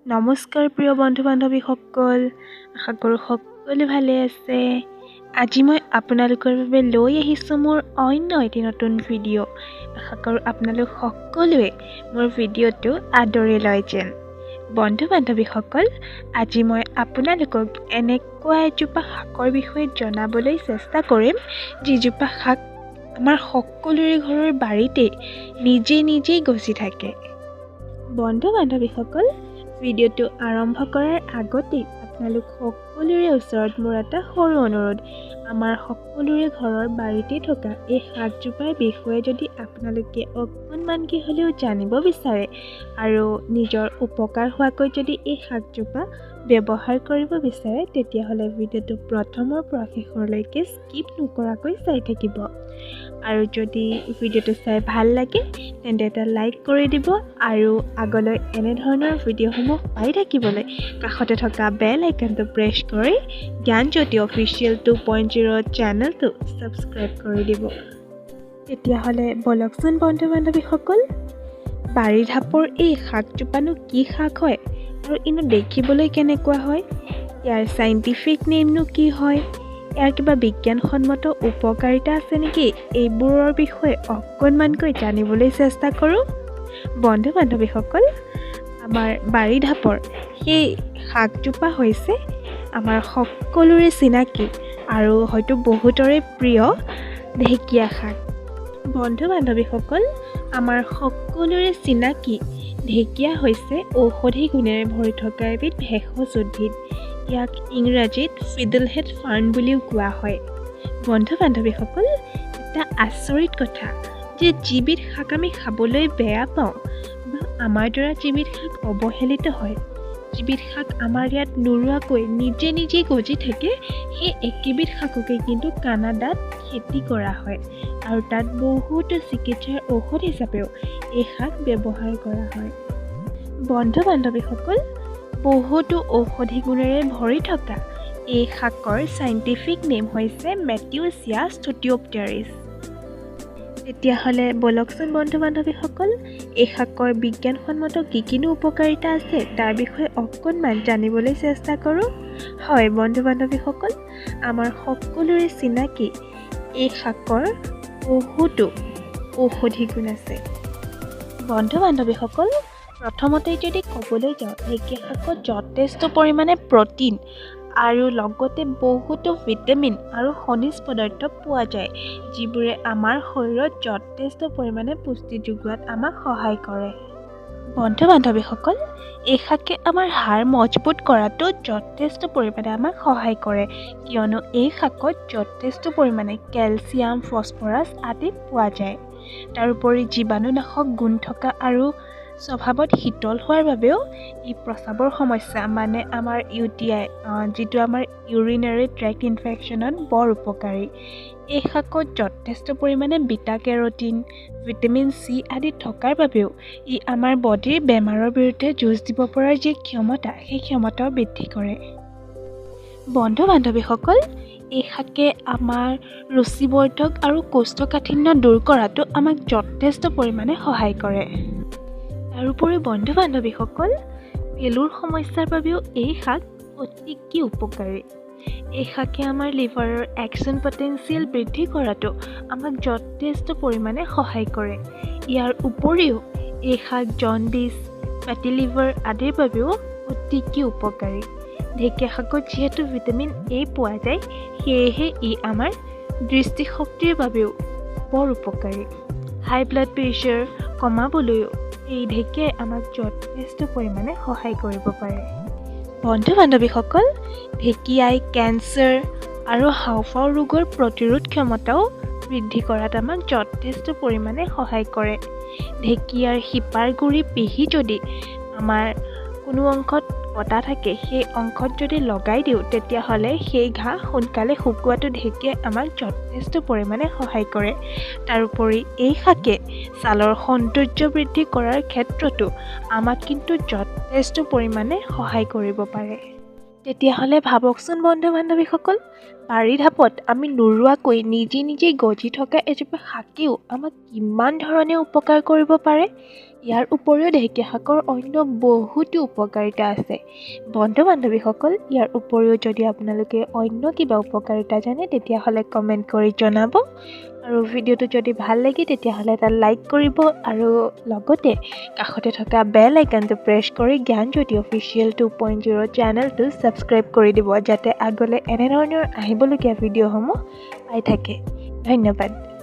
নমস্কাৰ প্ৰিয় বন্ধু বান্ধৱীসকল, আশা কৰোঁ সকলো ভালে আছে। আজি মই আপোনালোকৰ বাবে লৈ আহিছোঁ মোৰ অন্য এটি নতুন ভিডিঅ'। আশা কৰোঁ আপোনালোক সকলোৱে মোৰ ভিডিঅ'টো আদৰি লয় যেন। বন্ধু বান্ধৱীসকল, আজি মই আপোনালোকক এনেকুৱা এজোপা শাকৰ বিষয়ে জনাবলৈ চেষ্টা কৰিম, যিজোপা শাক আমাৰ সকলোৰে ঘৰৰ বাৰীতে নিজেই গজি থাকে। বন্ধু বান্ধৱীসকল, ভিডিঅ'টো আৰম্ভ কৰাৰ আগতে আপোনালোক সকলোৰে ওচৰত মোৰ এটা সৰু অনুৰোধ। আমাৰ সকলোৰে ঘৰৰ বাৰীতে থকা এই শাকজোপাৰ বিষয়ে যদি আপোনালোকে অকণমানকৈ হ'লেও জানিব বিচাৰে আৰু নিজৰ উপকাৰ হোৱাকৈ যদি এই শাকজোপা ব্যৱহাৰ কৰিব বিচাৰে, তেতিয়াহ'লে ভিডিঅ'টো প্ৰথমৰ পৰা শেষলৈকে স্কিপ নকৰাকৈ চাই থাকিব। আৰু যদি ভিডিঅ'টো চাই ভাল লাগে তেন্তে এটা লাইক কৰি দিব আৰু আগলৈ এনেধৰণৰ ভিডিঅ'সমূহ পাই থাকিবলৈ কাষতে থকা বেল আইকনটো প্ৰেছ কৰি জ্ঞানজ্যোতি অফিচিয়েল 2.0 চেনেলটো ছাবস্ক্ৰাইব কৰি দিব। তেতিয়াহ'লে বলকচোন বন্ধু বান্ধৱীসকল, বাৰী ঢাপৰ এই শাকজোপানো কি শাক হয় আৰু ইনো দেখিবলৈ কেনেকুৱা হয়, ইয়াৰ চাইণ্টিফিক নেমনো কি হয়, ইয়াৰ কিবা বিজ্ঞানসন্মত উপকাৰিতা আছে নেকি, এইবোৰৰ বিষয়ে অকণমানকৈ জানিবলৈ চেষ্টা কৰোঁ। বন্ধু বান্ধৱীসকল, আমাৰ বাৰী ঢাপৰ সেই শাকজোপা হৈছে আমাৰ সকলোৰে চিনাকি আৰু হয়তো বহুতৰে প্ৰিয় ঢেকীয়া শাক। বন্ধু বান্ধৱীসকল, আমাৰ সকলোৰে চিনাকি ঢেকীয়া হৈছে ঔষধি গুণেৰে ভৰি থকা এবিধ ভেষজ উদ্ভিদ। ইয়াক ইংৰাজীত ফিডলহেড ফাৰ্ন বুলিও কোৱা হয়। বন্ধু বান্ধৱীসকল, এটা আচৰিত কথা যে যিবিধ শাক আমি খাবলৈ বেয়া পাওঁ বা আমাৰ দ্বাৰা যিবিধ শাক অৱহেলিত হয়, যিবিধ শাক আমাৰ ইয়াত নোৰোৱাকৈ নিজেই গজি থাকে, সেই একেবিধ শাককে কিন্তু কানাডাত খেতি কৰা হয় আৰু তাত বহুতো চিকিৎসাৰ ঔষধ হিচাপেও এই শাক ব্যৱহাৰ কৰা হয়। বন্ধু বান্ধৱীসকল, বহুতো ঔষধি গুণেৰে ভৰি থকা এই শাকৰ চাইণ্টিফিক নেম হৈছে মেটিউচিয়া ষ্টুথিopteris। তেতিয়াহ'লে বলকচোন বন্ধু বান্ধৱীসকল, এই শাকৰ বিজ্ঞানসন্মত কিনো উপকাৰিতা আছে তাৰ বিষয়ে অকণমান জানিবলৈ চেষ্টা কৰোঁ। হয় বন্ধু বান্ধৱীসকল, আমাৰ সকলোৰে চিনাকি এই শাকৰ বহুতো ঔষধি গুণ আছে। বন্ধু বান্ধৱীসকল, প্ৰথমতে যদি ক'বলৈ যাওঁ, ঢেকীয়া শাকত যথেষ্ট পৰিমাণে প্ৰ'টিন আৰু লগতে বহুতো ভিটামিন আৰু খনিজ পদাৰ্থ পোৱা যায়, যিবোৰে আমাৰ শৰীৰত যথেষ্ট পৰিমাণে পুষ্টি যোগোৱাত আমাক সহায় কৰে। বন্ধু বান্ধৱীসকল, এই শাকে আমাৰ হাড় মজবুত কৰাতো যথেষ্ট পৰিমাণে আমাক সহায় কৰে, কিয়নো এই শাকত যথেষ্ট পৰিমাণে কেলছিয়াম, ফছফৰাছ আদি পোৱা যায়। তাৰোপৰি জীৱাণুনাশক গুণ থকা আৰু স্বভাৱত শীতল হোৱাৰ বাবেও ই প্ৰস্ৰাৱৰ সমস্যা মানে আমাৰ UTI, যিটো আমাৰ ইউৰিনেৰী ট্ৰেক্ট ইনফেকশ্যনত বৰ উপকাৰী। এই শাকত যথেষ্ট পৰিমাণে বিটা কেৰটিন, ভিটামিন C আদি থকাৰ বাবেও ই আমাৰ বডিৰ বেমাৰৰ বিৰুদ্ধে যুঁজ দিব পৰাৰ যি ক্ষমতা, সেই ক্ষমতাও বৃদ্ধি কৰে। বন্ধু বান্ধৱীসকল, এই শাকে আমাৰ ৰুচিবৰ্ধক আৰু কৌষ্ঠকাঠিন্য দূৰ কৰাতো আমাক যথেষ্ট পৰিমাণে সহায় কৰে। তাৰোপৰি বন্ধু বান্ধৱীসকল, পেলুৰ সমস্যাৰ বাবেও এই শাক অতিকৈ উপকাৰী। এই শাকে আমাৰ লিভাৰৰ একশ্যন পটেঞ্চিয়েল বৃদ্ধি কৰাতো আমাক যথেষ্ট পৰিমাণে সহায় কৰে। ইয়াৰ উপৰিও এই শাক জণ্ডিছ, ফেটি লিভাৰ আদিৰ বাবেও অতিকৈ উপকাৰী। ঢেকীয়া শাকত যিহেতু ভিটামিন A পোৱা যায়, সেয়েহে ই আমাৰ দৃষ্টিশক্তিৰ বাবেও বৰ উপকাৰী। হাই ব্লাড প্ৰেছাৰ কমাবলৈও এই ঢেকীয়াই আমাক যথেষ্ট পৰিমাণে সহায় কৰিব পাৰে। বন্ধু বান্ধৱীসকল, ঢেকীয়াই কেঞ্চাৰ আৰু হাঁওফাঁওৰ ৰোগৰ প্ৰতিৰোধ ক্ষমতাও বৃদ্ধি কৰাত আমাক যথেষ্ট পৰিমাণে সহায় কৰে। ঢেকীয়াৰ শিপাৰ গুৰি পিহি যদি আমাৰ কোনো অংশত কটা থাকে, সেই অংশত যদি লগাই দিওঁ, তেতিয়াহ'লে সেই ঘাঁ সোনকালে শুকোৱাটো ঢেকীয়াই আমাক যথেষ্ট পৰিমাণে সহায় কৰে। তাৰোপৰি এই শাকে ছালৰ সৌন্দৰ্য বৃদ্ধি কৰাৰ ক্ষেত্ৰতো আমাক কিন্তু যথেষ্ট পৰিমাণে সহায় কৰিব পাৰে। তেতিয়াহ'লে ভাবকচোন বন্ধু বান্ধৱীসকল, বাৰী ঢাপত আমি নোৰোৱাকৈ নিজেই গজি থকা এজোপা শাকেও আমাক কিমান ধৰণে উপকাৰ কৰিব পাৰে। ইয়াৰ উপৰিও ঢেকীয়া শাকৰ অন্য বহুতো উপকাৰিতা আছে। বন্ধু বান্ধৱীসকল, ইয়াৰ উপৰিও যদি আপোনালোকে অন্য কিবা উপকাৰিতা জানে তেতিয়াহ'লে কমেণ্ট কৰি জনাব। আৰু ভিডিঅ'টো যদি ভাল লাগে তেতিয়াহ'লে এটা লাইক কৰিব আৰু লগতে কাষতে থকা বেল আইকনটো প্ৰেছ কৰি জ্ঞানজ্যোতি অফিচিয়েল 2.0 চেনেলটো ছাবস্ক্ৰাইব কৰি দিব যাতে আগলৈ এনেধৰণৰ আহিবলগীয়া ভিডিঅ'সমূহ পাই থাকে। ধন্যবাদ।